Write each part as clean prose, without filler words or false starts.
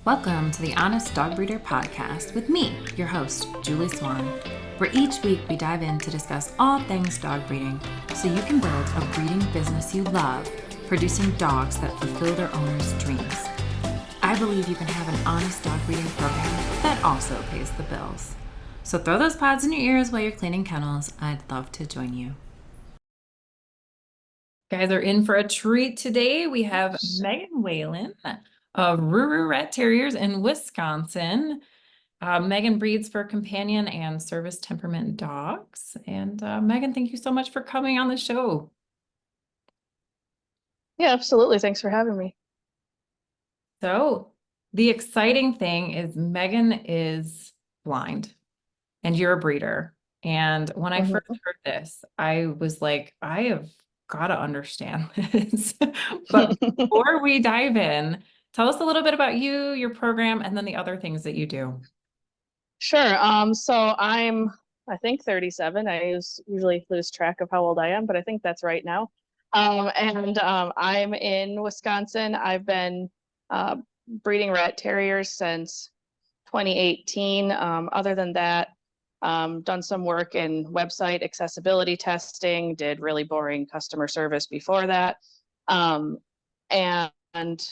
Welcome to the Honest Dog Breeder Podcast with me, your host, Julie Swan, where each week we dive in to discuss all things dog breeding so you can build a breeding business you love, producing dogs that fulfill their owners' dreams. I believe you can have an honest dog breeding program that also pays the bills. So throw those pods in your ears while you're cleaning kennels. I'd love to join you. Guys are in for a treat today. We have Meghan Whalen of Ruru Rat Terriers in Wisconsin. Meghan breeds for companion and service temperament dogs. And Meghan, thank you so much for coming on the show. Yeah, absolutely. Thanks for having me. So the exciting thing is Meghan is blind and you're a breeder. And when I first heard this, I was like, I have got to understand this. But before we dive in, tell us a little bit about you, your program, and then the other things that you do. Sure. So I think 37. I usually lose track of how old I am, but I think that's right now. I'm in Wisconsin. I've been breeding rat terriers since 2018. Other than that, done some work in website accessibility testing, did really boring customer service before that. And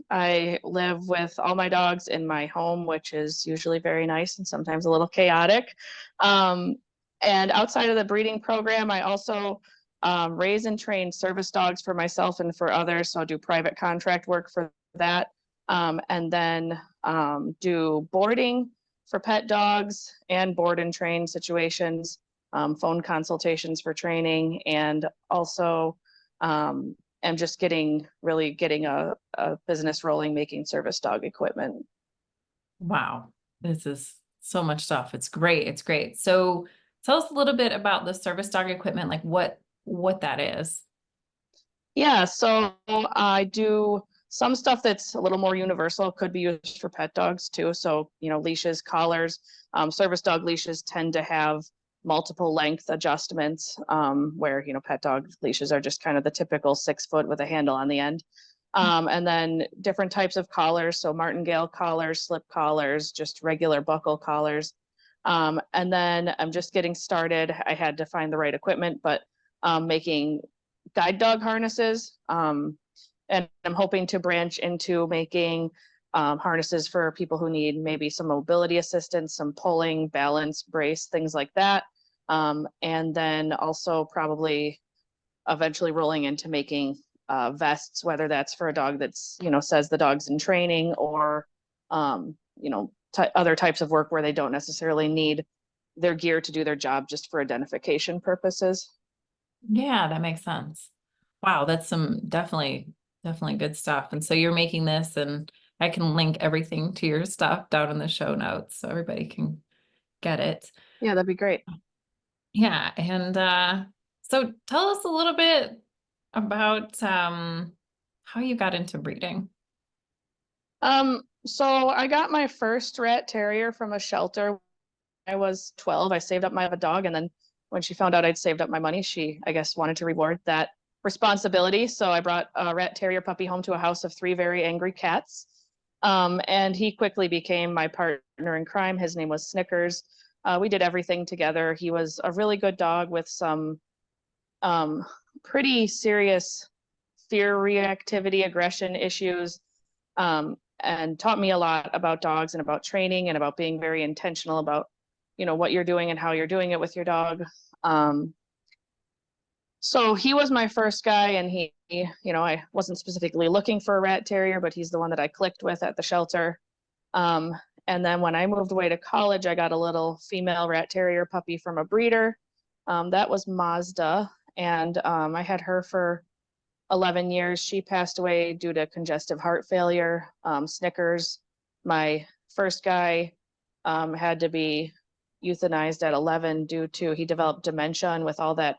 I live with all my dogs in my home, which is usually very nice and sometimes a little chaotic. And outside of the breeding program, I also raise and train service dogs for myself and for others. So I do private contract work for that. And then do boarding for pet dogs and board and train situations, phone consultations for training, and also am just getting a business rolling, making service dog equipment. Wow, this is so much stuff. It's great. It's great. So tell us a little bit about the service dog equipment, like what that is. Yeah, so I do some stuff that's a little more universal, could be used for pet dogs too. So, leashes, collars, service dog leashes tend to have multiple length adjustments, where, pet dog leashes are just kind of the typical 6 foot with a handle on the end. And then different types of collars. So martingale collars, slip collars, just regular buckle collars. And then I'm just getting started. I had to find the right equipment, but making guide dog harnesses. And I'm hoping to branch into making harnesses for people who need maybe some mobility assistance, some pulling, balance, brace, things like that. And then also probably eventually rolling into making vests, whether that's for a dog that's, says the dog's in training, or, other types of work where they don't necessarily need their gear to do their job, just for identification purposes. Yeah, that makes sense. Wow, that's some definitely good stuff. And so you're making this, and I can link everything to your stuff down in the show notes so everybody can get it. Yeah, that'd be great. Yeah. And so tell us a little bit about how you got into breeding. So I got my first rat terrier from a shelter. I was 12. I saved up my dog, and then when she found out I'd saved up my money, she, I guess, wanted to reward that responsibility. So I brought a rat terrier puppy home to a house of 3 very angry cats. And he quickly became my partner in crime. His name was Snickers. We did everything together. He was a really good dog with some pretty serious fear reactivity, aggression issues, and taught me a lot about dogs and about training and about being very intentional about, what you're doing and how you're doing it with your dog. So he was my first guy, and he, I wasn't specifically looking for a rat terrier, but he's the one that I clicked with at the shelter. And then when I moved away to college, I got a little female rat terrier puppy from a breeder. That was Mazda. And I had her for 11 years. She passed away due to congestive heart failure. Snickers, my first guy, had to be euthanized at 11 due to, he developed dementia, and with all that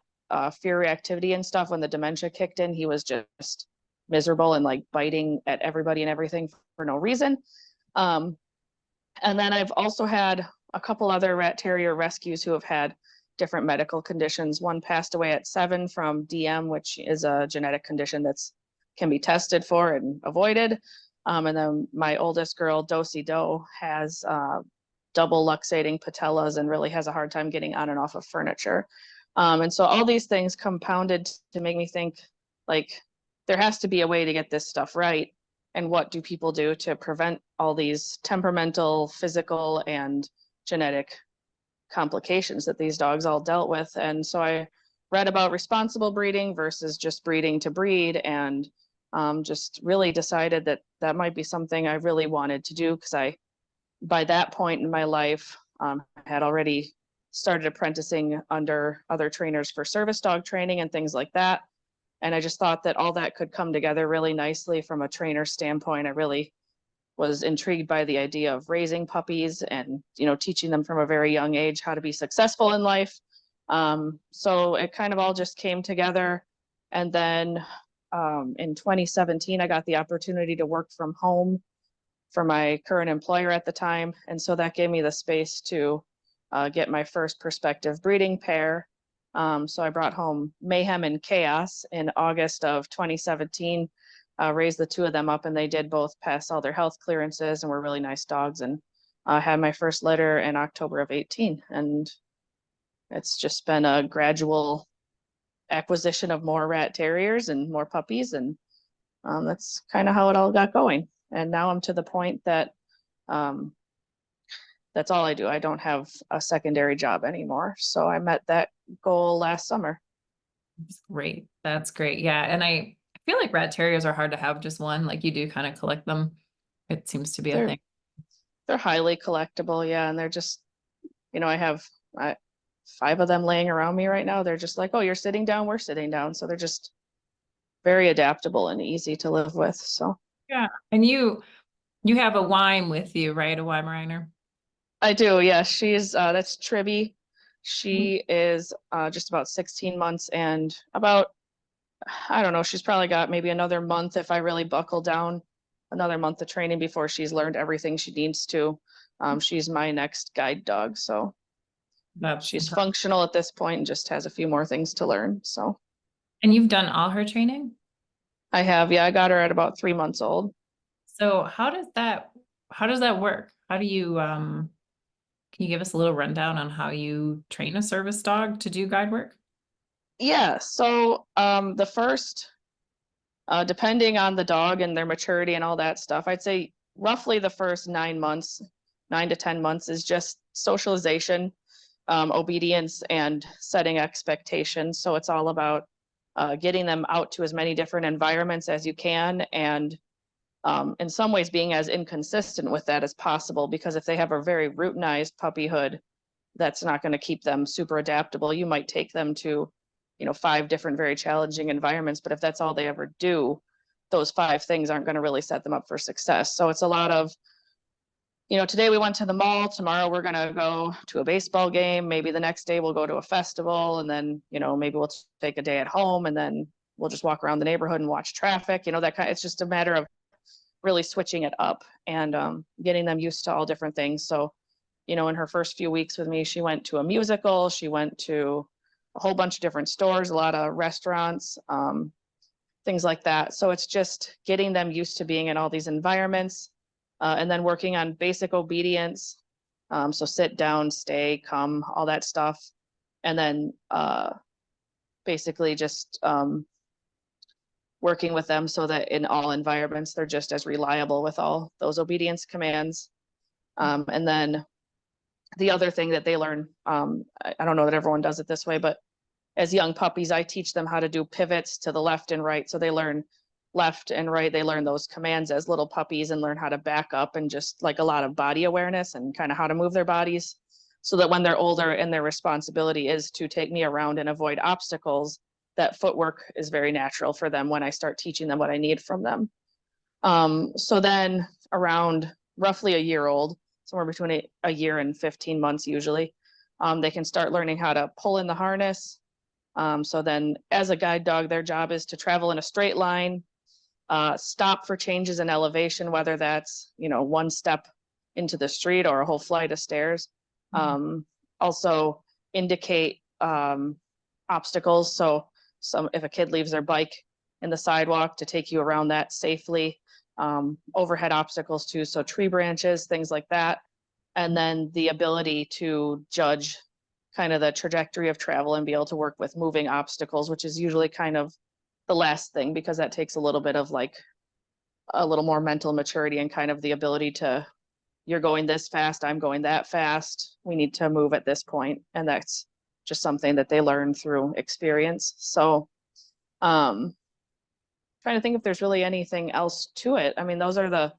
fear reactivity and stuff, when the dementia kicked in, he was just miserable and like biting at everybody and everything for no reason. And then I've also had a couple other rat terrier rescues who have had different medical conditions. One passed away at 7 from DM, which is a genetic condition that's can be tested for and avoided. And then my oldest girl, Dosey Doe, has double luxating patellas and really has a hard time getting on and off of furniture. And so all these things compounded to make me think, like, there has to be a way to get this stuff right. And what do people do to prevent all these temperamental, physical, and genetic complications that these dogs all dealt with? And so I read about responsible breeding versus just breeding to breed, and just really decided that that might be something I really wanted to do, because by that point in my life, had already started apprenticing under other trainers for service dog training and things like that. And I just thought that all that could come together really nicely from a trainer standpoint. I really was intrigued by the idea of raising puppies and, teaching them from a very young age how to be successful in life. So it kind of all just came together. And then in 2017, I got the opportunity to work from home for my current employer at the time. And so that gave me the space to get my first prospective breeding pair. So I brought home Mayhem and Chaos in August of 2017, raised the two of them up, and they did both pass all their health clearances and were really nice dogs. And I had my first litter in October of 18. And it's just been a gradual acquisition of more rat terriers and more puppies. And that's kind of how it all got going. And now I'm to the point that that's all I do. I don't have a secondary job anymore. So I met that goal last summer. That's great. That's great. Yeah. And I feel like rat terriers are hard to have just one. Like, you do kind of collect them. It seems to be a thing. They're highly collectible. Yeah. And they're just, I have 5 of them laying around me right now. They're just like, oh, you're sitting down, we're sitting down. So they're just very adaptable and easy to live with. So yeah. And you have a Weim with you, right? A Weimaraner. I do. Yeah. She's that's Tribby. She is just about 16 months and about, I don't know, she's probably got maybe another month, if I really buckle down, another month of training before she's learned everything she needs to. She's my next guide dog. So she's functional at this point and just has a few more things to learn. So. And you've done all her training? I have. Yeah. I got her at about 3 months old. So how does that work? How do you, can you give us a little rundown on how you train a service dog to do guide work? Yeah. So the first, depending on the dog and their maturity and all that stuff, I'd say roughly the first 9 months, 9 to 10 months is just socialization, obedience, and setting expectations. So it's all about getting them out to as many different environments as you can, and in some ways being as inconsistent with that as possible, because if they have a very routinized puppyhood, that's not going to keep them super adaptable. You might take them to 5 different very challenging environments, but if that's all they ever do, those 5 things aren't going to really set them up for success. So it's a lot of, today we went to the mall, tomorrow we're going to go to a baseball game, maybe the next day we'll go to a festival, and then maybe we'll take a day at home, and then we'll just walk around the neighborhood and watch traffic. That kind of, it's just a matter of really switching it up and getting them used to all different things. So in her first few weeks with me, she went to a musical, she went to a whole bunch of different stores, a lot of restaurants, things like that. So it's just getting them used to being in all these environments, and then working on basic obedience. So sit down, stay, come, all that stuff. And then basically just working with them so that in all environments, they're just as reliable with all those obedience commands. And then the other thing that they learn, I don't know that everyone does it this way, but as young puppies, I teach them how to do pivots to the left and right. So they learn left and right. They learn those commands as little puppies and learn how to back up, and just like a lot of body awareness and kind of how to move their bodies, so that when they're older and their responsibility is to take me around and avoid obstacles, that footwork is very natural for them when I start teaching them what I need from them. So then around roughly a year old, somewhere between a year and 15 months usually, they can start learning how to pull in the harness. So then as a guide dog, their job is to travel in a straight line, stop for changes in elevation, whether that's, one step into the street or a whole flight of stairs. Also indicate obstacles. So if a kid leaves their bike in the sidewalk, to take you around that safely. overhead obstacles too. So tree branches, things like that. And then the ability to judge kind of the trajectory of travel and be able to work with moving obstacles, which is usually kind of the last thing, because that takes a little bit of like a little more mental maturity and kind of the ability to, you're going this fast, I'm going that fast, we need to move at this point. And that's just something that they learn through experience. So trying to think if there's really anything else to it. I mean, those are the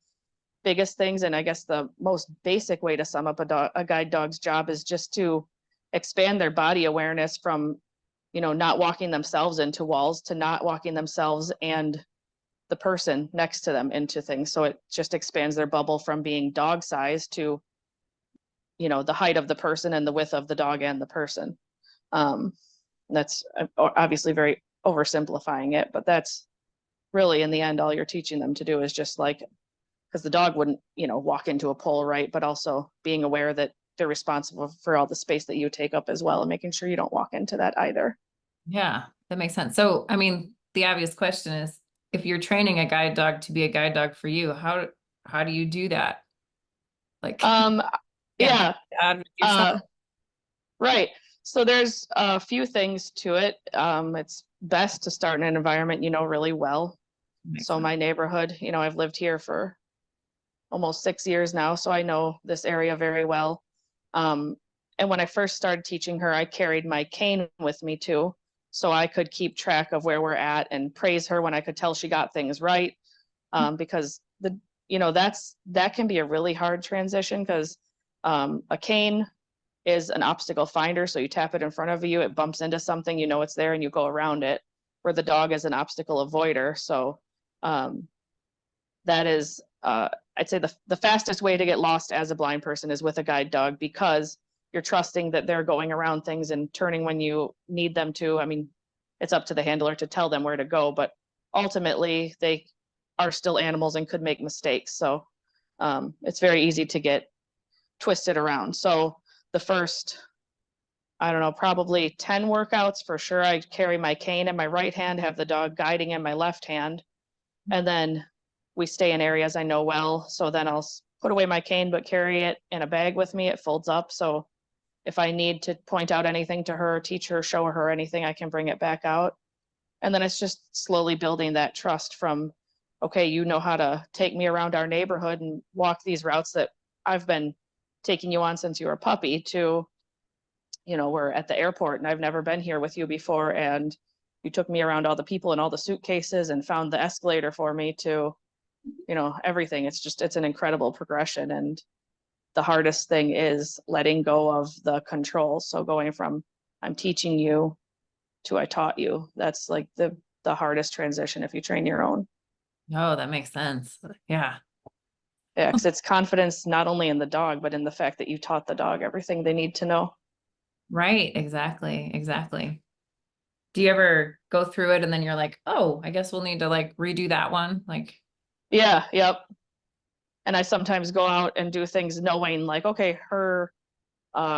biggest things. And I guess the most basic way to sum up a guide dog's job is just to expand their body awareness from, you know, not walking themselves into walls to not walking themselves and the person next to them into things. So it just expands their bubble from being dog size to, you know, the height of the person and the width of the dog and the person. That's obviously very oversimplifying it, but that's really in the end, all you're teaching them to do is just like, because the dog wouldn't, you know, walk into a pole, right? But also being aware that they're responsible for all the space that you take up as well, and making sure you don't walk into that either. Yeah, that makes sense. So, I mean, the obvious question is, if you're training a guide dog to be a guide dog for you, how do you do that? Like, yeah, yourself. Right. So there's a few things to it. It's best to start in an environment you know really well. Makes So sense. my neighborhood, you know, I've lived here for almost 6 years now, so I know this area very well. And when I first started teaching her, I carried my cane with me too, so I could keep track of where we're at and praise her when I could tell she got things right. Because you know, that can be a really hard transition, because a cane is an obstacle finder. So you tap it in front of you, it bumps into something, you know it's there, and you go around it. Where the dog is an obstacle avoider. So that is, I'd say the fastest way to get lost as a blind person is with a guide dog, because you're trusting that they're going around things and turning when you need them to. I mean, it's up to the handler to tell them where to go, but ultimately they are still animals and could make mistakes. So it's very easy to get twisted around. So the first, I don't know, probably 10 workouts for sure, I carry my cane in my right hand, have the dog guiding in my left hand. And then we stay in areas I know well. So then I'll put away my cane, but carry it in a bag with me. It folds up. So if I need to point out anything to her, teach her, show her anything, I can bring it back out. And then it's just slowly building that trust from, okay, you know how to take me around our neighborhood and walk these routes that I've been taking you on since you were a puppy, to, you know, we're at the airport and I've never been here with you before, and you took me around all the people and all the suitcases and found the escalator for me, to, you know, everything. It's an incredible progression. And the hardest thing is letting go of the control. So going from I'm teaching you to I taught you, that's like the hardest transition if you train your own. Oh, that makes sense. Yeah. Yeah, because it's confidence not only in the dog, but in the fact that you taught the dog everything they need to know. Right. Exactly. Exactly. Do you ever go through it and then you're like, oh, I guess we'll need to like redo that one? Like, Yeah, yep. And I sometimes go out and do things knowing like, okay,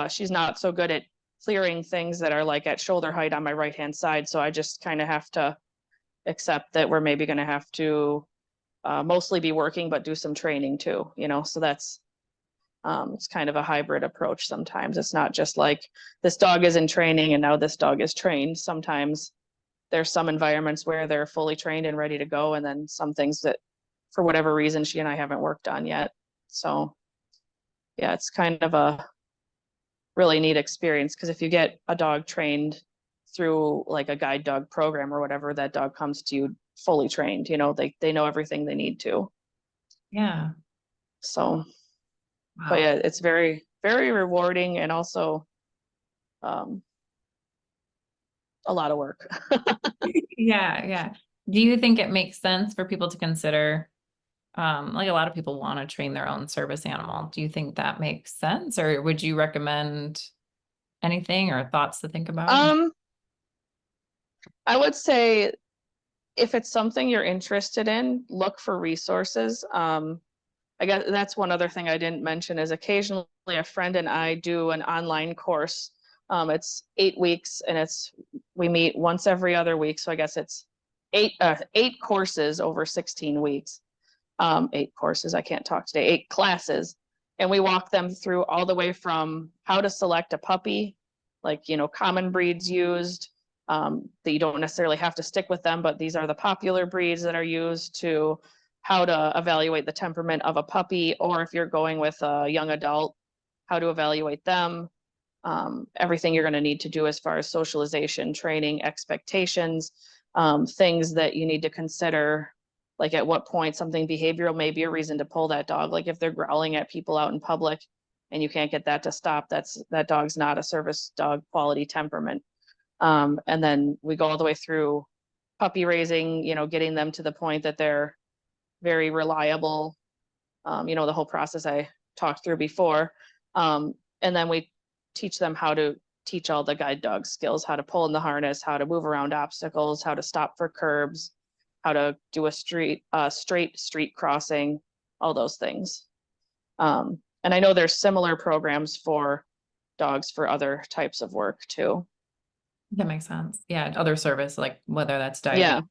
she's not so good at clearing things that are like at shoulder height on my right hand side. So I just kind of have to accept that we're maybe going to have to mostly be working, but do some training too, you know. So that's it's kind of a hybrid approach. Sometimes it's not just like this dog is in training and now this dog is trained. Sometimes there's some environments where they're fully trained and ready to go, and then some things that for whatever reason she and I haven't worked on yet. So yeah, it's kind of a really neat experience, because if you get a dog trained through like a guide dog program or whatever, that dog comes to you fully trained, you know, they know everything they need to. yeah. So Wow. but yeah, it's very, very rewarding, and also a lot of work. Yeah. Yeah. Do you think it makes sense for people to consider, like a lot of people want to train their own service animal? Do you think that makes sense, or would you recommend anything or thoughts to think about? I would say if it's something you're interested in, look for resources. I guess that's one other thing I didn't mention is occasionally a friend and I do an online course. It's 8 weeks, and we meet once every other week. So I guess it's eight courses over 16 weeks. 8 courses, I can't talk today, 8 classes. And we walk them through all the way from how to select a puppy, like, common breeds used, that you don't necessarily have to stick with them, but these are the popular breeds that are used, to how to evaluate the temperament of a puppy, or if you're going with a young adult, how to evaluate them. Everything you're going to need to do as far as socialization, training, expectations, things that you need to consider, like at what point something behavioral may be a reason to pull that dog. Like if they're growling at people out in public and you can't get that to stop, that dog's not a service dog quality temperament. And then we go all the way through puppy raising, getting them to the point that they're very reliable. The whole process I talked through before. And then we teach them how to teach all the guide dog skills, how to pull in the harness, how to move around obstacles, how to stop for curbs, how to do a straight street crossing, all those things. And I know there's similar programs for dogs for other types of work too. That makes sense. Yeah. Other service, like whether that's Yeah,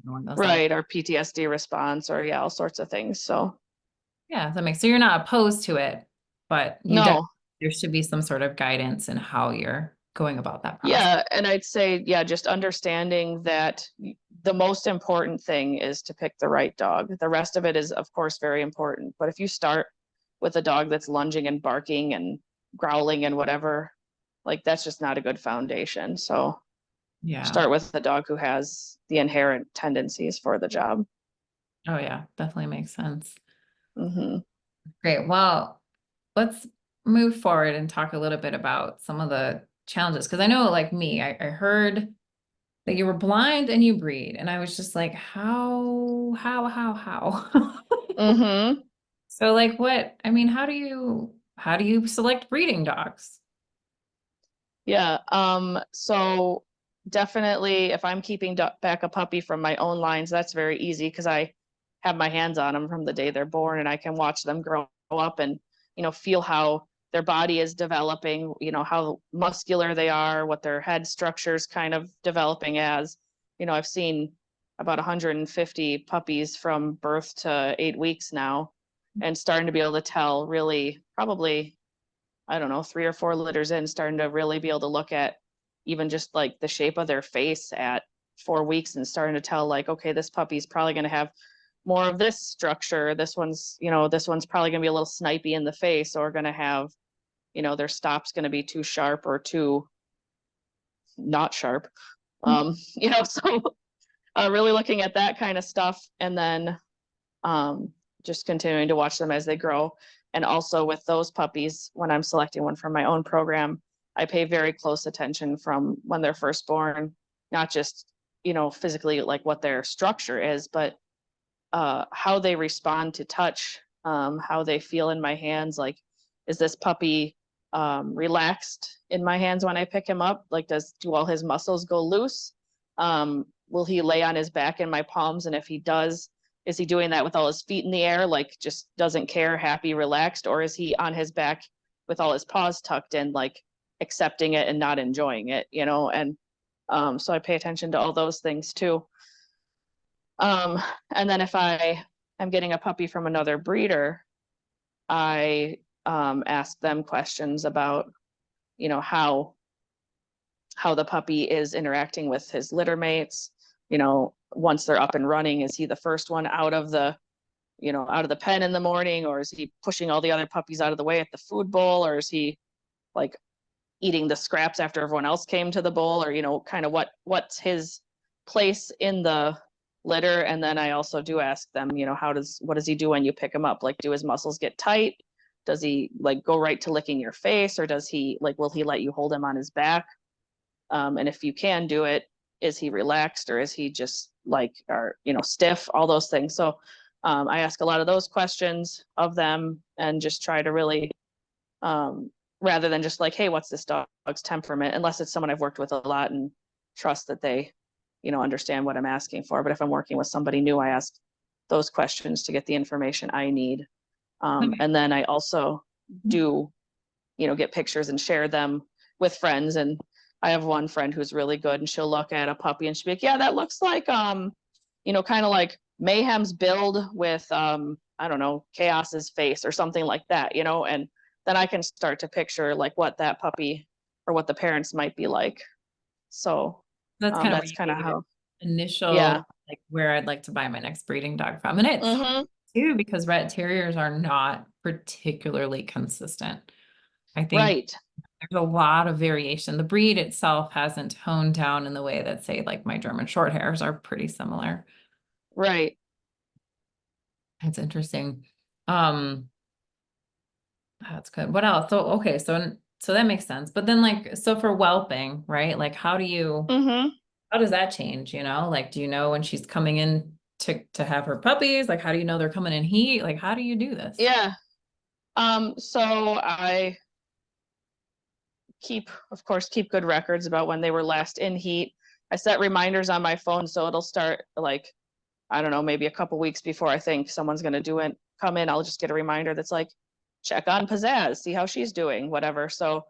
diabetes. right. Or PTSD response, or all sorts of things. So Yeah, that makes, so you're not opposed to it, but no. there should be some sort of guidance in how you're going about that process. Yeah, and I'd say, just understanding that the most important thing is to pick the right dog. The rest of it is, of course, very important. But if you start with a dog that's lunging and barking and growling and whatever, like that's just not a good foundation. So Yeah. start with a dog who has the inherent tendencies for the job. Oh yeah, definitely makes sense. Mm-hmm. Great. Well, let's move forward and talk a little bit about some of the challenges. Because I know, like me, I heard that you were blind and you breed, and I was just like, how? Mm-hmm. So like, how do you select breeding dogs? Yeah. So definitely if I'm keeping back a puppy from my own lines, that's very easy because I have my hands on them from the day they're born, and I can watch them grow up and, feel how their body is developing, how muscular they are, what their head structure is kind of developing as. I've seen about 150 puppies from birth to 8 weeks now, and starting to be able to tell really probably, I don't know, 3 or 4 litters in, starting to really be able to look at even just like the shape of their face at 4 weeks, and starting to tell like, okay, this puppy's probably going to have more of this structure. This one's probably going to be a little snipey in the face, or going to have, their stop's going to be too sharp or too not sharp. So really looking at that kind of stuff, and then just continuing to watch them as they grow. And also with those puppies, when I'm selecting one from my own program, I pay very close attention from when they're first born, not just, physically like what their structure is, but how they respond to touch, how they feel in my hands. Like, is this puppy relaxed in my hands when I pick him up? Like, do all his muscles go loose? Will he lay on his back in my palms? And if he does, is he doing that with all his feet in the air, like just doesn't care, happy, relaxed? Or is he on his back with all his paws tucked in, like accepting it and not enjoying it, And so I pay attention to all those things too. And then if I am getting a puppy from another breeder, I ask them questions about, how the puppy is interacting with his litter mates. Once they're up and running, is he the first one out of the pen in the morning, or is he pushing all the other puppies out of the way at the food bowl, or is he like eating the scraps after everyone else came to the bowl, or kind of what's his place in the litter? And then I also do ask them, what does he do when you pick him up? Like, do his muscles get tight? Does he like go right to licking your face, or does he will he let you hold him on his back? And if you can do it, is he relaxed, or is he just stiff? All those things. So I ask a lot of those questions of them, and just try to really, rather than just like, hey, what's this dog's temperament? Unless it's someone I've worked with a lot and trust that they, understand what I'm asking for. But if I'm working with somebody new, I ask those questions to get the information I need. And then I also do, get pictures and share them with friends. And I have one friend who's really good, and she'll look at a puppy and she'll be like, yeah, that looks like, kind of like Mayhem's build with, I don't know, Chaos's face or something like that, you know, and then I can start to picture like what that puppy or what the parents might be like. So That's kind of where that's you kind of gave your how, initial, yeah. like where I'd like to buy my next breeding dog from. And it's hard Mm-hmm. too, because red terriers are not particularly consistent. I think Right. there's a lot of variation. The breed itself hasn't honed down in the way that, say, like my German short hairs are pretty similar. Right. It's interesting. Um, that's good. What else? So, okay, so that makes sense. But then like, so for whelping, right? Like Mm-hmm. how does that change, you know? Like, do you know when she's coming in to have her puppies? Like, how do you know they're coming in heat? Like, how do you do this? Yeah. So I of course, keep good records about when they were last in heat. I set reminders on my phone so it'll start like, I don't know, maybe a couple weeks before I think someone's gonna do it, come in, I'll just get a reminder that's like, check on Pizzazz, see how she's doing, whatever. So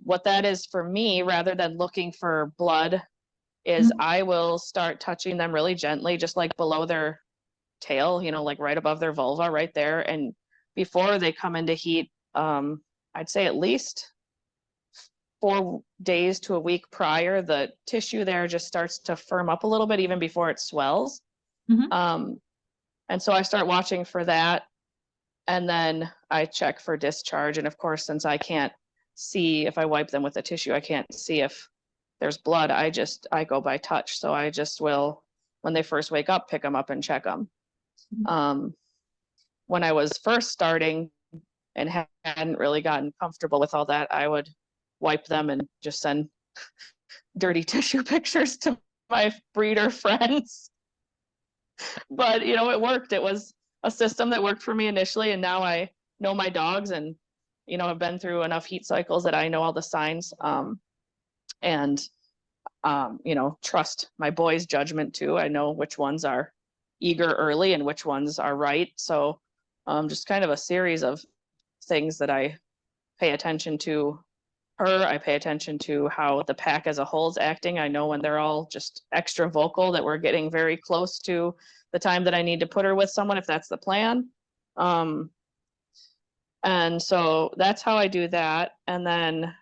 what that is for me, rather than looking for blood, is Mhm. I will start touching them really gently, just like below their tail, you know, like right above their vulva, right there. And before they come into heat, I'd say at least 4 days to a week prior, the tissue there just starts to firm up a little bit even before it swells. Mhm. Um, and so I start watching for that. And then I check for discharge. And of course, since I can't see if I wipe them with the tissue, I can't see if there's blood. I go by touch. So I just will, when they first wake up, pick them up and check them. Um, when I was first starting and hadn't really gotten comfortable with all that, I would wipe them and just send dirty tissue pictures to my breeder friends. But you know, it worked. It was a system that worked for me initially, and now I know my dogs, and you know, I've been through enough heat cycles that I know all the signs, and you know, trust my boys' judgment too. I know which ones are eager early and which ones are right. So just kind of a series of things that I pay attention to her. I pay attention to how the pack as a whole is acting. I know when they're all just extra vocal that we're getting very close to the time that I need to put her with someone if that's the plan. Um, and so that's how I do that. And then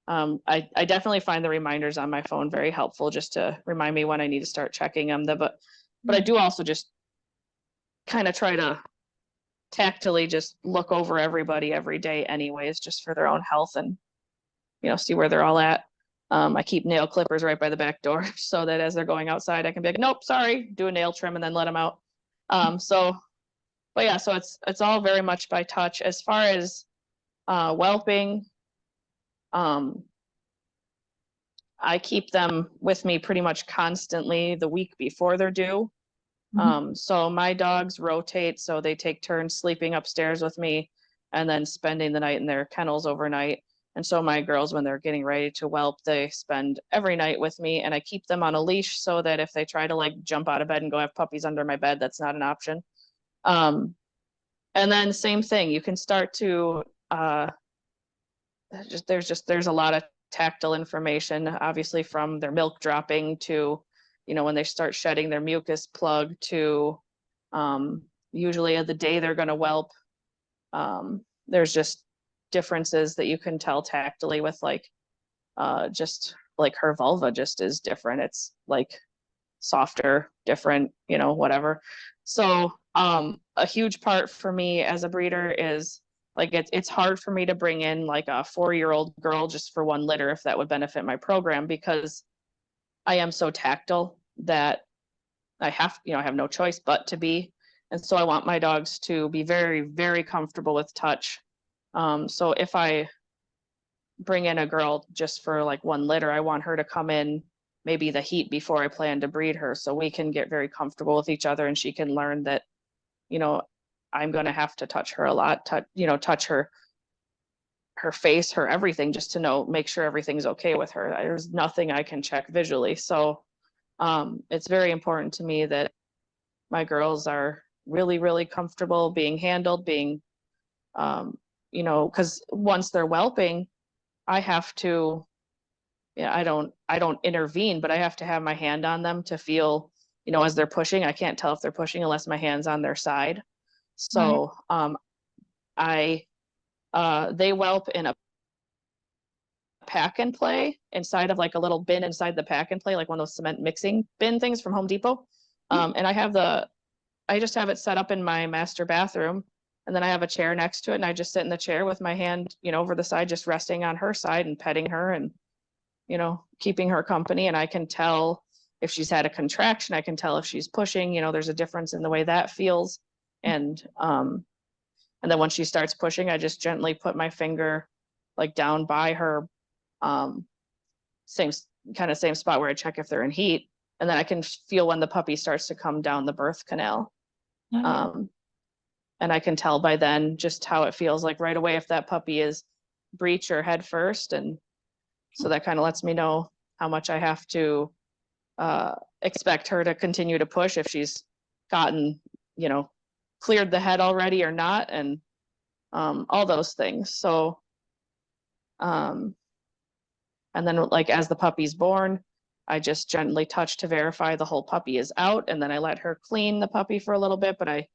I definitely find the reminders on my phone very helpful just to remind me when I need to start checking them. But I do also just kind of try to tactily just look over everybody every day anyways, just for their own health and you know, see where they're all at. I keep nail clippers right by the back door so that as they're going outside, I can be like, nope, sorry, do a nail trim and then let them out. So, but yeah, so it's all very much by touch. As far as whelping, um, I keep them with me pretty much constantly the week before they're due. Mhm. So my dogs rotate, so they take turns sleeping upstairs with me and then spending the night in their kennels overnight. And so my girls, when they're getting ready to whelp, they spend every night with me and I keep them on a leash so that if they try to like jump out of bed and go have puppies under my bed, that's not an option. Um, and then same thing, you can start to there's a lot of tactile information, obviously from their milk dropping to, you know, when they start shedding their mucus plug to um, usually the day they're going to whelp. There's just differences that you can tell tactily with like just like her vulva just is different. It's like softer, different, you know, whatever. So a huge part for me as a breeder is like it's hard for me to bring in like a 4-year-old girl just for one litter if that would benefit my program because I am so tactile that I have, you know, I have no choice but to be. And so I want my dogs to be very, very comfortable with touch. So if I bring in a girl just for like one litter, I want her to come in maybe the heat before I plan to breed her so we can get very comfortable with each other and she can learn that, you know, I'm going to have to touch her a lot, touch her face, her everything just to know, make sure everything's okay with her. There's nothing I can check visually. So it's very important to me that my girls are really, really comfortable being handled, being, um, you know, because once they're whelping, I have to, yeah, I don't intervene, but I have to have my hand on them to feel, as they're pushing. I can't tell if they're pushing unless my hand's on their side. So they whelp in a pack and play inside of like a little bin inside the pack and play, like one of those cement mixing bin things from Home Depot. And I just have it set up in my master bathroom, and then I have a chair next to it, and I just sit in the chair with my hand, over the side, just resting on her side and petting her and, keeping her company. And I can tell if she's had a contraction. I can tell if she's pushing, there's a difference in the way that feels. And then when she starts pushing, I just gently put my finger like down by her, same spot where I check if they're in heat. And then I can feel when the puppy starts to come down the birth canal. And I can tell by then just how it feels like right away if that puppy is breech or head first. And so that kind of lets me know how much I have to expect her to continue to push, if she's gotten, cleared the head already or not, and all those things. So, and then like as the puppy's born, I just gently touch to verify the whole puppy is out, and then I let her clean the puppy for a little bit, but I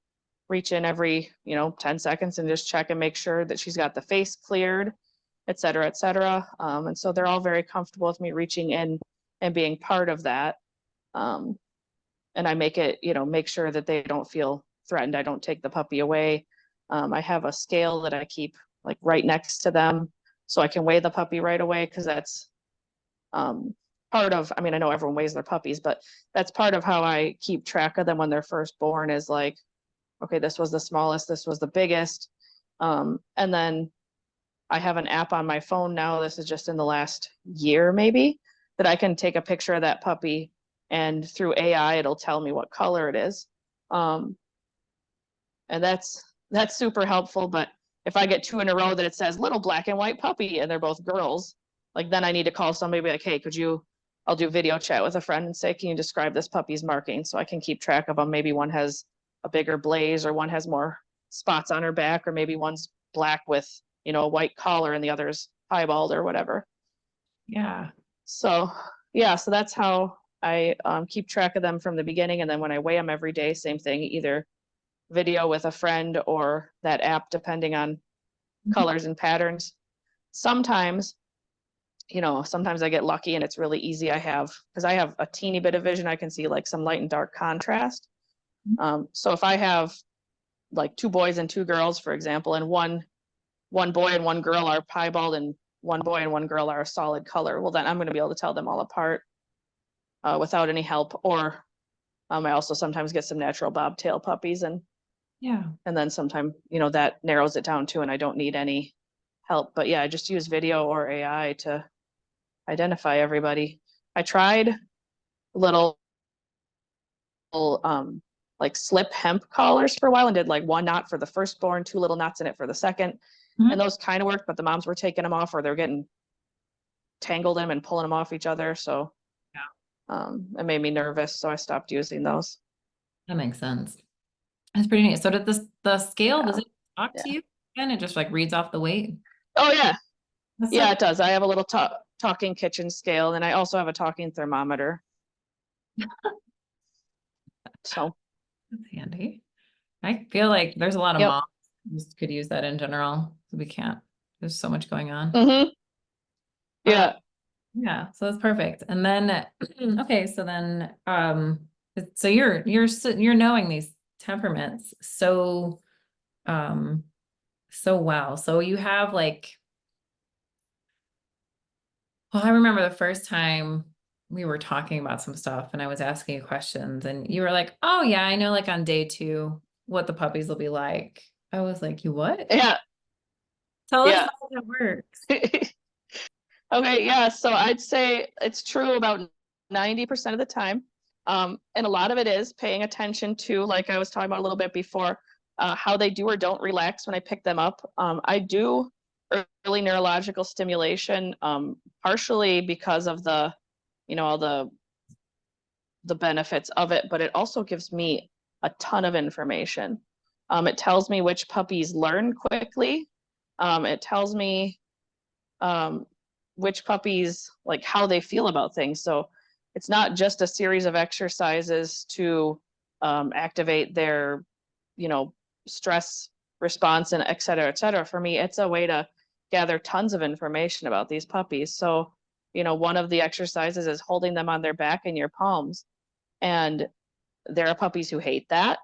reach in every, 10 seconds and just check and make sure that she's got the face cleared, et cetera, et cetera. And so they're all very comfortable with me reaching in and being part of that. And I make it, make sure that they don't feel threatened. I don't take the puppy away. I have a scale that I keep like right next to them so I can weigh the puppy right away, because that's part of, I know everyone weighs their puppies, but that's part of how I keep track of them when they're first born, is like, okay, this was the smallest, this was the biggest. And then I have an app on my phone now, this is just in the last year maybe, that I can take a picture of that puppy, and through AI, it'll tell me what color it is. And that's super helpful. But if I get 2 in a row that it says little black and white puppy and they're both girls, like then I need to call somebody, be like, hey, I'll do video chat with a friend and say, can you describe this puppy's marking, so I can keep track of them. Maybe one has a bigger blaze, or one has more spots on her back, or maybe one's black with, a white collar and the other's piebald or whatever. Yeah. So that's how I keep track of them from the beginning. And then when I weigh them every day, same thing, either video with a friend or that app, depending on colors and patterns. Sometimes I get lucky and it's really easy. Because I have a teeny bit of vision, I can see like some light and dark contrast. So if I have like 2 boys and 2 girls, for example, and one boy and one girl are piebald and one boy and one girl are a solid color, well, then I'm going to be able to tell them all apart without any help. Or I also sometimes get some natural bobtail puppies, and then sometimes, that narrows it down too, and I don't need any help. But yeah, I just use video or AI to identify everybody. I tried little like slip hemp collars for a while, and did like 1 knot for the firstborn, 2 little knots in it for the second. And those kind of worked, but the moms were taking them off, or they're getting tangled in and pulling them off each other. So it made me nervous, so I stopped using those. That makes sense. That's pretty neat. So did the scale, does it talk to you? And it just like reads off the weight? Oh yeah. It does. I have a little talking kitchen scale, and I also have a talking thermometer. So that's handy. I feel like there's a lot of moms who just could use that in general. We can't. There's so much going on. Yeah. So that's perfect. And then okay, so then so you're knowing these temperaments so well. So you have like, well, I remember the first time we were talking about some stuff and I was asking you questions, and you were like, oh yeah, I know like on day 2 what the puppies will be like. I was like, you what? Yeah. Tell us how that works. Okay, yeah. So I'd say it's true about 90% of the time. And a lot of it is paying attention to, like I was talking about a little bit before, how they do or don't relax when I pick them up. I do early neurological stimulation, partially because of the, all the benefits of it, but it also gives me a ton of information. It tells me which puppies learn quickly. It tells me which puppies, like how they feel about things. So it's not just a series of exercises to activate their, stress response and et cetera, et cetera. For me, it's a way to gather tons of information about these puppies. So, one of the exercises is holding them on their back in your palms. And there are puppies who hate that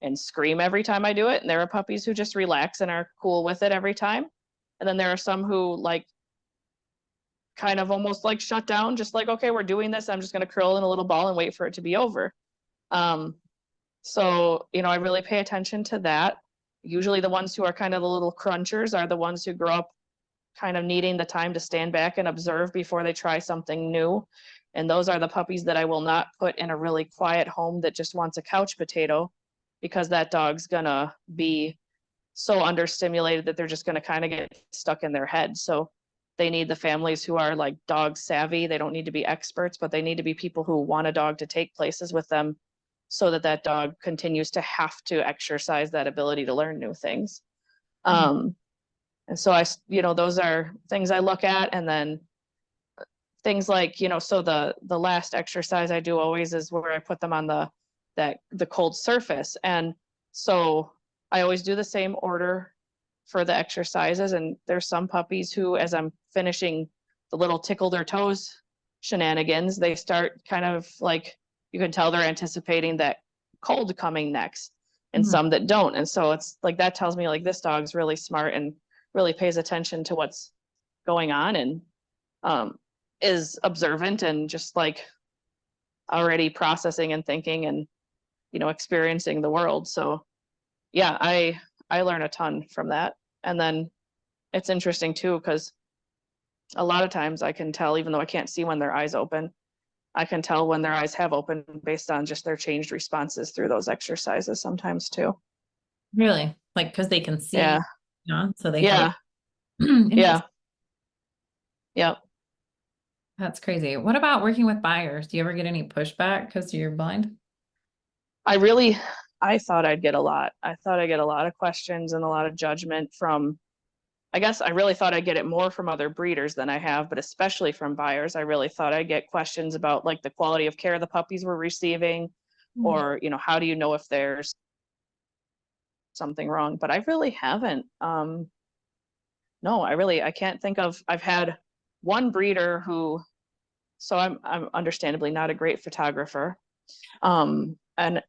and scream every time I do it. And there are puppies who just relax and are cool with it every time. And then there are some who kind of almost shut down, just okay, we're doing this. I'm just going to curl in a little ball and wait for it to be over. So, I really pay attention to that. Usually the ones who are kind of the little crunchers are the ones who grow up kind of needing the time to stand back and observe before they try something new. And those are the puppies that I will not put in a really quiet home that just wants a couch potato, because that dog's gonna be so understimulated that they're just gonna kind of get stuck in their head. So they need the families who are dog savvy. They don't need to be experts, but they need to be people who want a dog to take places with them, so that that dog continues to have to exercise that ability to learn new things. And so those are things I look at. And then things so the last exercise I do always is where I put them on the cold surface. And so I always do the same order for the exercises. And there's some puppies who, as I'm finishing the little tickle their toes shenanigans, they start kind of you can tell they're anticipating that cold coming next, and some that don't. And so it's that tells me this dog's really smart and really pays attention to what's going on, and is observant and just already processing and thinking and experiencing the world. So yeah, I learn a ton from that. And then it's interesting too, because a lot of times I can tell, even though I can't see when their eyes open, I can tell when their eyes have opened based on just their changed responses through those exercises sometimes too. Really? Because they can see. Yeah. So they Yeah. yeah. Yep. That's crazy. What about working with buyers? Do you ever get any pushback because you're blind? I thought I'd get a lot. I thought I'd get a lot of questions and a lot of judgment from, I guess I really thought I'd get it more from other breeders than I have, but especially from buyers. I really thought I'd get questions about the quality of care the puppies were receiving, or, how do you know if there's something wrong? But I really haven't. No, I can't think of, I've had one breeder who, so I'm understandably not a great photographer. And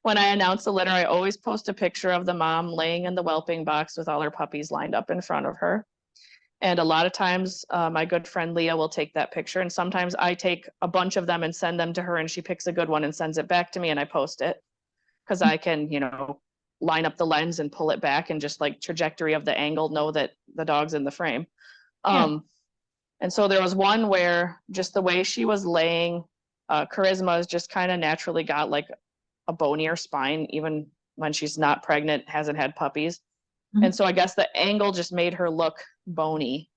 when I announce the litter, I always post a picture of the mom laying in the whelping box with all her puppies lined up in front of her. And a lot of times my good friend Leah will take that picture. And sometimes I take a bunch of them and send them to her, and she picks a good one and sends it back to me, and I post it, because I can, line up the lens and pull it back, and just trajectory of the angle, know that the dog's in the frame. And so there was one where just the way she was laying, Charisma's just kind of naturally got a bonier spine, even when she's not pregnant, hasn't had puppies. And so I guess the angle just made her look bony.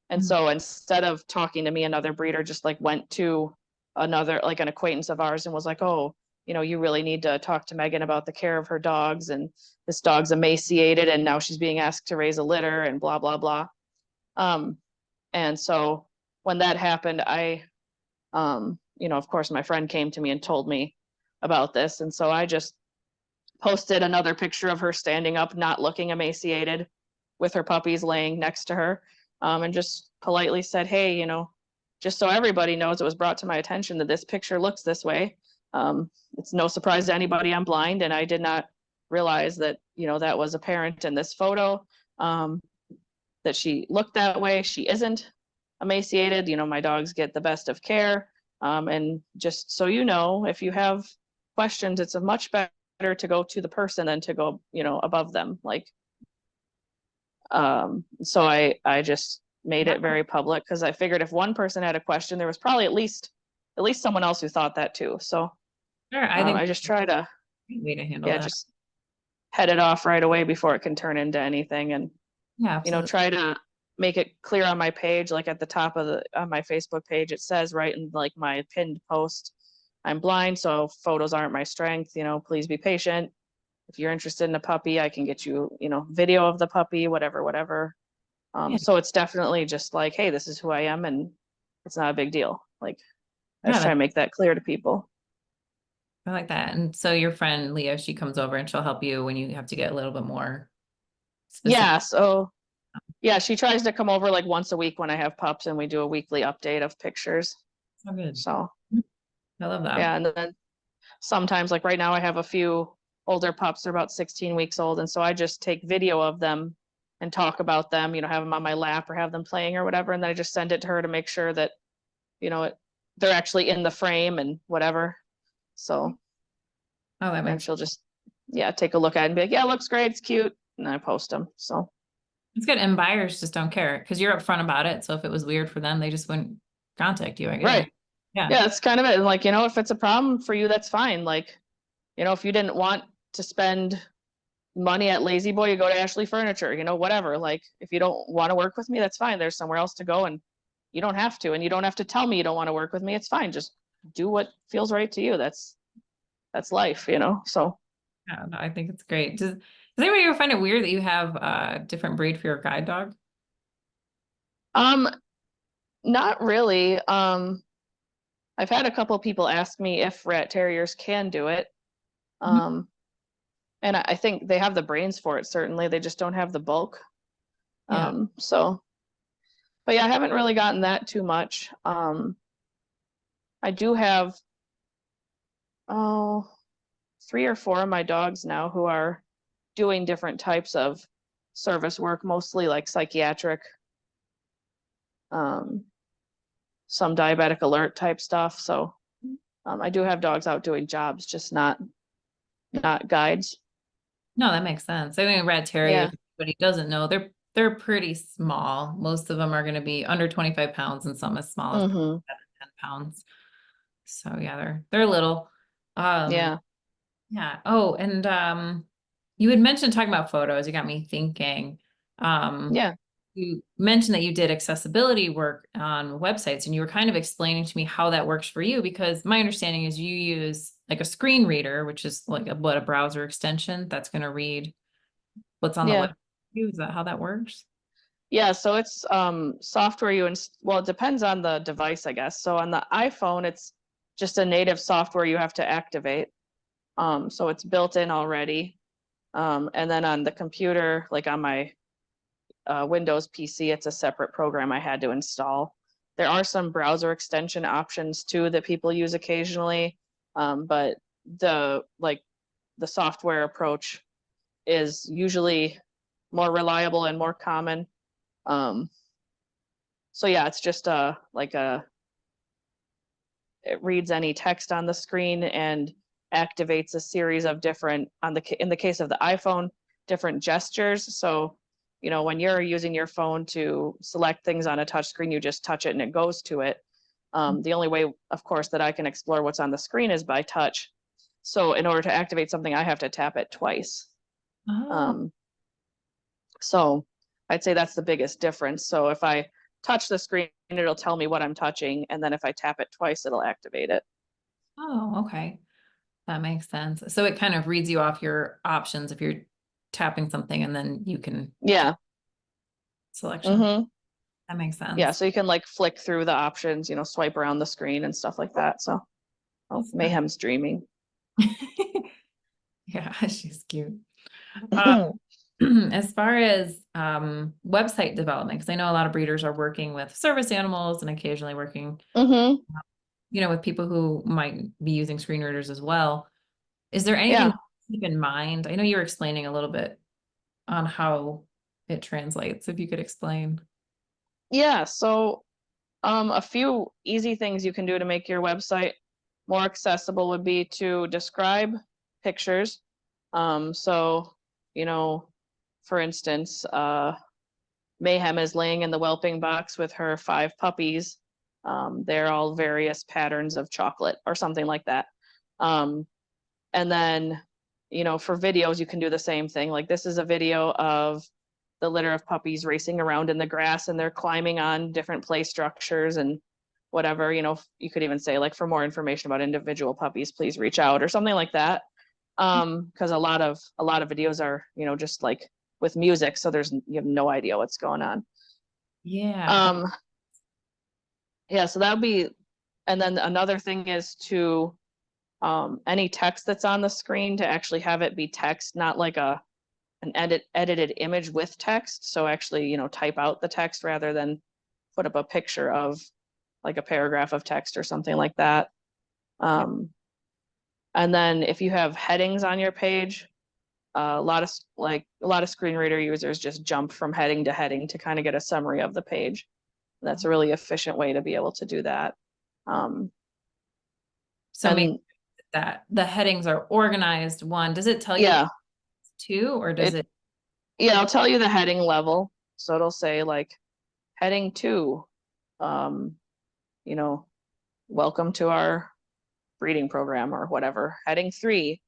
And so instead of talking to me, another breeder just went to another, an acquaintance of ours, and was like, oh, you really need to talk to Meghan about the care of her dogs, and this dog's emaciated, and now she's being asked to raise a litter, and blah, blah, blah. And so when that happened, of course, my friend came to me and told me about this. And so I just posted another picture of her standing up, not looking emaciated, with her puppies laying next to her, and just politely said, hey, just so everybody knows, it was brought to my attention that this picture looks this way. It's no surprise to anybody I'm blind, and I did not realize that, that was apparent in this photo, that she looked that way. She isn't emaciated. My dogs get the best of care. And just so if you have questions, it's a much better to go to the person than to go, above them. So I just made it very public, because I figured if one person had a question, there was probably at least someone else who thought that too. So sure, I think I just try to, way to handle that. just head it off right away before it can turn into anything. And, try to make it clear on my page, at the top of on my Facebook page, it says right in my pinned post, I'm blind, so photos aren't my strength. Please be patient. If you're interested in a puppy, I can get you, video of the puppy, whatever. So it's definitely just hey, this is who I am, and it's not a big deal. I just try to make that clear to people. I like that. And so your friend Leah, she comes over and she'll help you when you have to get a little bit more specific. Yeah, so yeah, she tries to come over like once a week when I have pups and we do a weekly update of pictures. So good. So I love that. yeah, and then sometimes like right now I have a few older pups, they're about 16 weeks old, and so I just take video of them and talk about them, have them on my lap or have them playing or whatever, and then I just send it to her to make sure that they're actually in the frame and whatever. So Oh, that and makes she'll just take a look at it and be like, yeah, it looks great, it's cute, and I post them. So it's good. And buyers just don't care because you're upfront about it. So if it was weird for them, they just wouldn't contact you, I guess. right, Yeah. yeah, that's kind of it. And like, if it's a problem for you, that's fine. Like, if you didn't want to spend money at Lazy Boy, you go to Ashley Furniture, whatever. Like, if you don't want to work with me, that's fine. There's somewhere else to go, and you don't have to. And you don't have to tell me you don't want to work with me. It's fine. Just do what feels right to you. That's life, so. Yeah, no, I think it's great. Does anybody ever find it weird that you have a different breed for your guide dog? Not really. I've had a couple people ask me if rat terriers can do it. Mhm. And I think they have the brains for it, certainly. They just don't have the bulk. Yeah. So, but yeah, I haven't really gotten that too much. I do have, oh, 3 or 4 of my dogs now who are doing different types of service work, mostly like psychiatric, some diabetic alert type stuff. So I do have dogs out doing jobs, just not guides. No, that makes sense. I mean, rat terriers, Yeah. but he doesn't know, they're pretty small. Most of them are going to be under 25 pounds and some as small as Mm-hmm. 10 pounds. So yeah, they're little. Yeah. Yeah. Oh, and you had mentioned talking about photos. You got me thinking. Um, Yeah. you mentioned that you did accessibility work on websites, and you were kind of explaining to me how that works for you, because my understanding is you use like a screen reader, which is like a browser extension that's going to read what's on the Yeah. web. Is that how that works? Yeah. So it's software well, it depends on the device, I guess. So on the iPhone, it's just a native software you have to activate. So it's built in already. And then on the computer, like on my Windows PC, it's a separate program I had to install. There are some browser extension options too that people use occasionally, but the software approach is usually more reliable and more common. So yeah, it's just it reads any text on the screen and activates a series of different, in the case of the iPhone, different gestures. So, when you're using your phone to select things on a touch screen, you just touch it and it goes to it. The only way, of course, that I can explore what's on the screen is by touch. So in order to activate something, I have to tap it twice. Oh, Um, so I'd say that's the biggest difference. So if I touch the screen, it'll tell me what I'm touching, and then if I tap it twice, it'll activate it. oh, okay. That makes sense. So it kind of reads you off your options if you're tapping something, and then you can Yeah. selection. Mm-hmm. That makes Yeah, sense. so you can like flick through the options, swipe around the screen and stuff like that. So, oh, That's nice. Mayhem's dreaming. Yeah, she's cute. As far as website development, because I know a lot of breeders are working with service animals and occasionally working, Mm-hmm. with people who might be using screen readers as well. Is there anything Yeah. to keep in mind? I know you were explaining a little bit on how it translates. If you could explain. Yeah. So, a few easy things you can do to make your website more accessible would be to describe pictures. So, you know, for instance, Mayhem is laying in the whelping box with her 5 puppies. They're all various patterns of chocolate or something like that. And then, for videos, you can do the same thing. Like this is a video of the litter of puppies racing around in the grass, and they're climbing on different play structures and whatever. You could even say like, for more information about individual puppies, please reach out or something like that. Because a lot of videos are, just like with music, so you have no idea what's going on. Yeah. Yeah, so that would be And then another thing is to, any text that's on the screen, to actually have it be text, not like an edited image with text. So actually, type out the text rather than put up a picture of like a paragraph of text or something like that. And then if you have headings on your page, a lot of screen reader users just jump from heading to heading to kind of get a summary of the page. That's a really efficient way to be able to do that. So make that the headings are organized. One, does it tell you yeah, two, or does it? Yeah, I'll tell you the heading level. So it'll say like heading 2, welcome to our breeding program or whatever. Heading 3,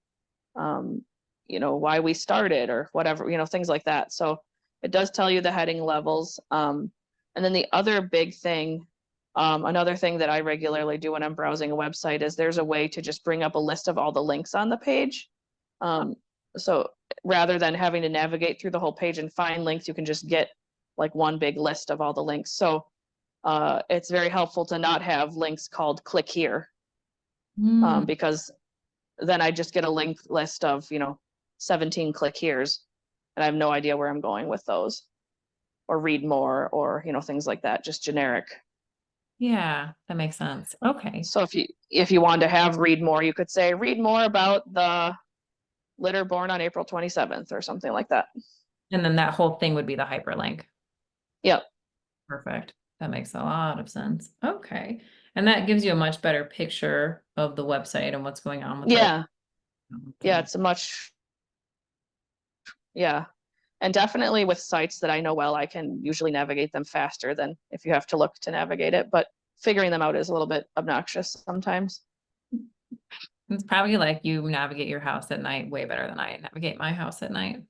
why we started or whatever, things like that. So it does tell you the heading levels. And then the other big thing, another thing that I regularly do when I'm browsing a website is there's a way to just bring up a list of all the links on the page. So rather than having to navigate through the whole page and find links, you can just get like one big list of all the links. So it's very helpful to not have links called click here, because then I just get a link list of, 17 click here's, and I have no idea where I'm going with those, or read more, or, things like that, just generic. Yeah, that makes sense. Okay. So if you wanted to have read more, you could say read more about the litter born on April 27th or something like that. And then that whole thing would be the hyperlink. Yep. Perfect. That makes a lot of sense. Okay. And that gives you a much better picture of the website and what's going on with Yeah. it. Yeah, it's and definitely with sites that I know well, I can usually navigate them faster than if you have to look to navigate it, but figuring them out is a little bit obnoxious sometimes. It's probably like you navigate your house at night way better than I navigate my house at night.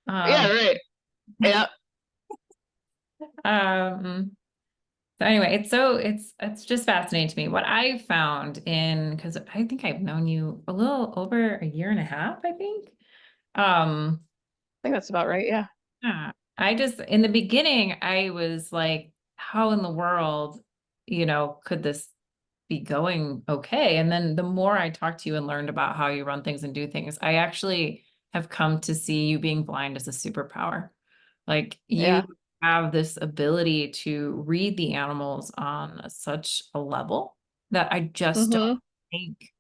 Yeah, right. Yeah. So anyway, it's just fascinating to me what I found because I think I've known you a little over a year and a half, I think. I think that's about right. Yeah. Yeah. I just, in the beginning, I was like, how in the world, could this be going okay? And then the more I talked to you and learned about how you run things and do things, I actually have come to see you being blind as a superpower. Like you have this ability to read the animals on such a level that I just don't think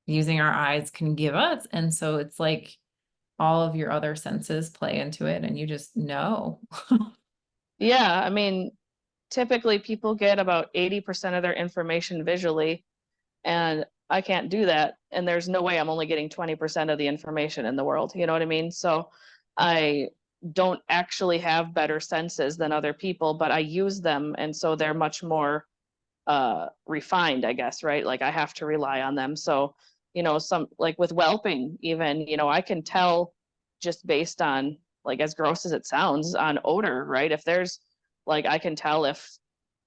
using our eyes can give us. And so it's like all of your other senses play into it and you just know. Yeah. I mean, typically people get about 80% of their information visually, and I can't do that. And there's no way I'm only getting 20% of the information in the world. You know what I mean? So I don't actually have better senses than other people, but I use them. And so they're much more refined, I guess, right? Like I have to rely on them. So, some like with whelping, even, I can tell just based on, like, as gross as it sounds, on odor, right? If there's like, I can tell if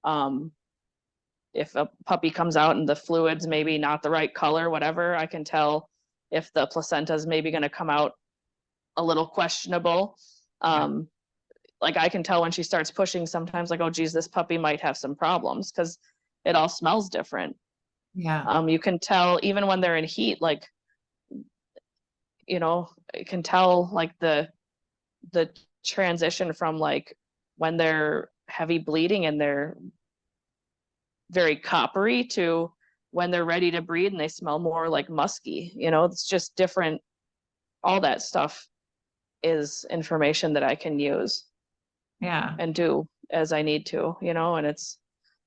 a puppy comes out and the fluid's maybe not the right color, whatever, I can tell if the placenta is maybe going to come out a little questionable. Like I can tell when she starts pushing sometimes, like, oh geez, this puppy might have some problems because it all smells different. Yeah. You can tell even when they're in heat, like, you can tell like the transition from like when they're heavy bleeding and they're very coppery to when they're ready to breed and they smell more like musky. It's just different. All that stuff is information that I can use and do as I need to, and it's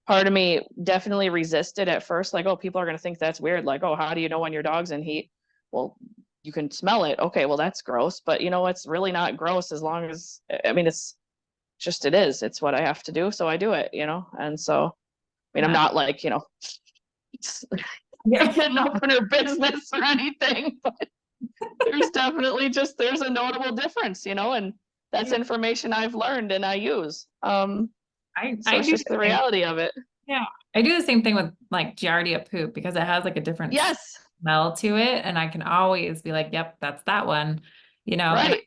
part of me definitely resisted at first, like, oh, people are going to think that's weird. Like, oh, how do you know when your dog's in heat? Well, you can smell it. Okay, well, that's gross. But, it's really not gross as long as, I mean, it's just, it is. It's what I have to do. So I do it, And so, I'm not like, getting up in her business or anything, but there's definitely there's a notable difference, and that's information I've learned and I use. So it's just the reality of it. Yeah. I do the same thing with like Giardia poop because it has like a different smell to it. And I can always be like, yep, that's that one, Right.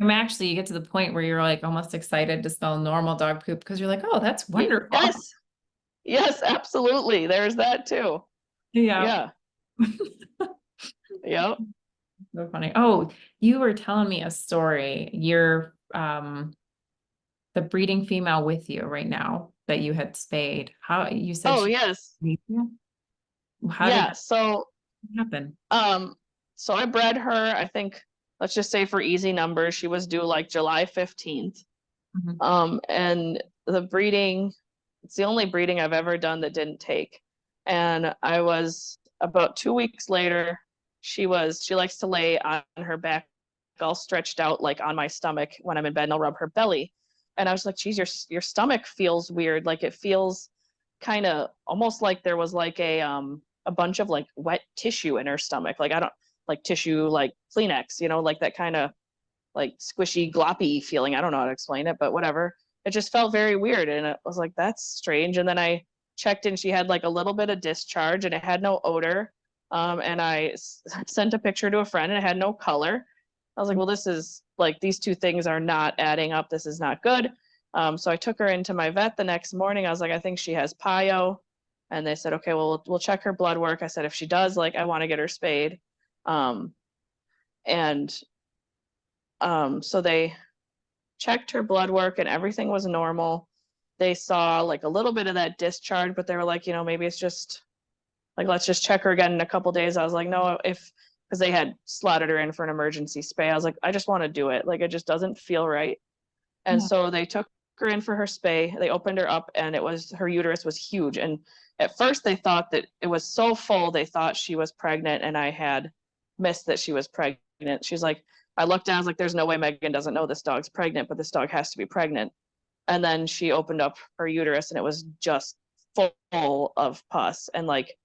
And actually you get to the point where you're like almost excited to smell normal dog poop because you're like, oh, that's wonderful. Yes. Yes, absolutely. There's that too. Yeah. Yeah. Yep. So funny. Oh, you were telling me a story. You're the breeding female with you right now that you had spayed. How you said Oh, she yes. how did Yeah. that So, happen? um, so I bred her, I think, let's just say for easy numbers, she was due like July 15th. Mhm. And the breeding, it's the only breeding I've ever done that didn't take. And I was about 2 weeks later, she likes to lay on her back all stretched out like on my stomach when I'm in bed, and I'll rub her belly. And I was like, geez, your stomach feels weird. Like it feels kind of almost like there was like a bunch of like wet tissue in her stomach. Like I don't like tissue like Kleenex, like that kind of like squishy, gloppy feeling. I don't know how to explain it, but whatever. It just felt very weird. And it was like, that's strange. And then I checked and she had like a little bit of discharge and it had no odor. And sent a picture to a friend and it had no color. I was like, well, this is like, these two things are not adding up. This is not good. So I took her into my vet the next morning. I was like, I think she has PIO. And they said, okay, well, we'll check her blood work. I said, if she does, like, I want to get her spayed. Um, and so they checked her blood work and everything was normal. They saw like a little bit of that discharge, but they were like, maybe it's just like, let's just check her again in a couple days. I was like, no, because they had slotted her in for an emergency spay. I was like, I just want to do it. Like, it just doesn't feel right. And Yeah. so they took her in for her spay. They opened her up and her uterus was huge. And at first they thought that it was so full, they thought she was pregnant and I had missed that she was pregnant. She's like, I looked down, I was like, there's no way Meghan doesn't know this dog's pregnant, but this dog has to be pregnant. And then she opened up her uterus and it was just full of pus and like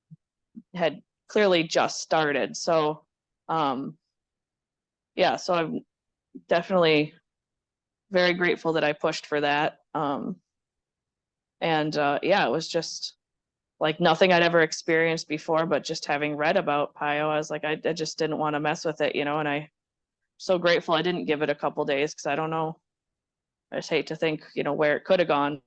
had clearly just started. So, yeah, so I'm definitely very grateful that I pushed for that. And yeah, it was just like nothing I'd ever experienced before, but just having read about PIO, I was like, I just didn't want to mess with it, and I'm so grateful I didn't give it a couple days because I don't know. I just hate to think, where it could have gone.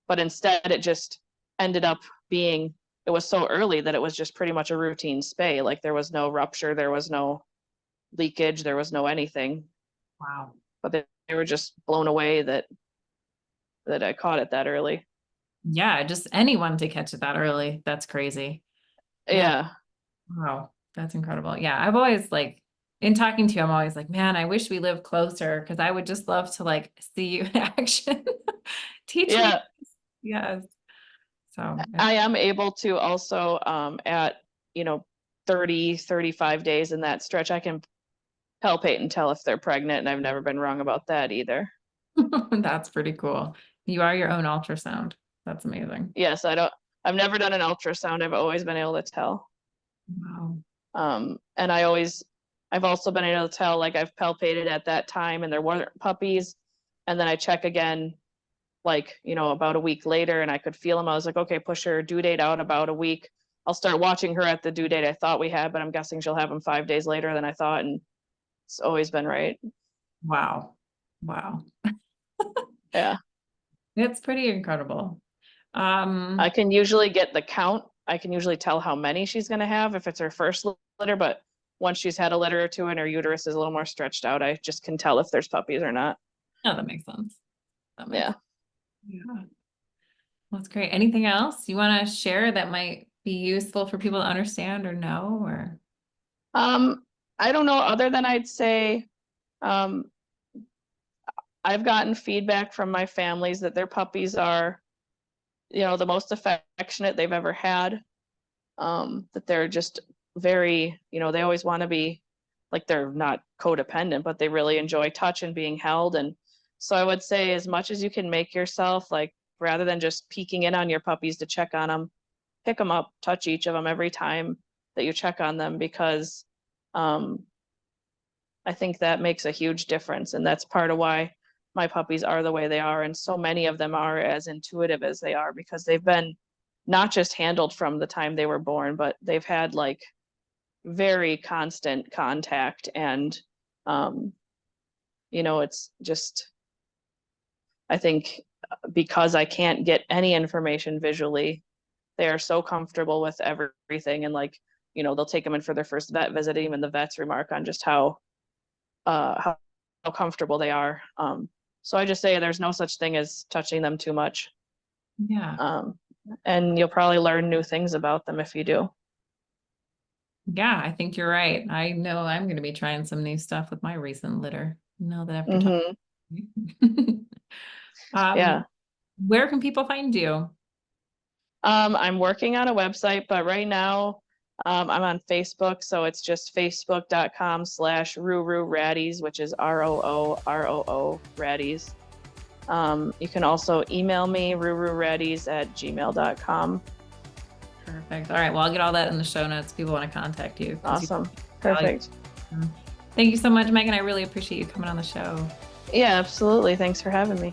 But instead, it just ended up being, it was so early that it was just pretty much a routine spay. Like there was no rupture, there was no leakage, there was no anything. Wow. But they were just blown away that I caught it that early. Yeah, just anyone to catch it that early. That's crazy. Yeah. Yeah. Wow. That's incredible. Yeah. I've always like in talking to you, I'm always like, man, I wish we lived closer because I would just love to like see you in action. Teach me. Yeah. Yes. So I am able to also at, you know, 30, 35 days in that stretch, I can palpate and tell if they're pregnant, and I've never been wrong about that either. that's pretty cool. You are your own ultrasound. That's amazing. Yes, I've never done an ultrasound. I've always been able to tell. Wow. And I've also been able to tell, like I've palpated at that time and there weren't puppies. And then I check again, like, about a week later and I could feel them. I was like, okay, push her due date out about a week. I'll start watching her at the due date I thought we had, but I'm guessing she'll have them 5 days later than I thought. And it's always been right. Wow. Wow. Yeah. It's pretty incredible. I can usually get the count. I can usually tell how many she's going to have if it's her first litter, but once she's had a litter or two and her uterus is a little more stretched out, I just can tell if there's puppies or not. yeah, that makes sense. That makes Yeah. yeah. That's great. Anything else you want to share that might be useful for people to understand or know or I don't know, other than I'd say, um, I've gotten feedback from my families that their puppies are, the most affectionate they've ever had. That they're just very, they always want to be like they're not codependent, but they really enjoy touch and being held. And so I would say as much as you can make yourself, like rather than just peeking in on your puppies to check on them, pick them up, touch each of them every time that you check on them, because um, I think that makes a huge difference. And that's part of why my puppies are the way they are. And so many of them are as intuitive as they are because they've been not just handled from the time they were born, but they've had like very constant contact. And, it's just, I think because I can't get any information visually, they are so comfortable with everything. And like, they'll take them in for their first vet visit. Even the vets remark on just how comfortable they are. So I just say there's no such thing as touching them too much. Yeah. And you'll probably learn new things about them if you do. Yeah, I think you're right. I know I'm going to be trying some new stuff with my recent litter. Now that after talking. Yeah. Where can people find you? I'm working on a website, but right now I'm on Facebook. So it's just facebook.com/Roo Ratties, which is ROO Ratties. You can also email me, roorooratties@gmail.com. Perfect. All right. Well, I'll get all that in the show notes. People want to contact you. Awesome. Perfect. Thank you so much, Megan. I really appreciate you coming on the show. Yeah, absolutely. Thanks for having me.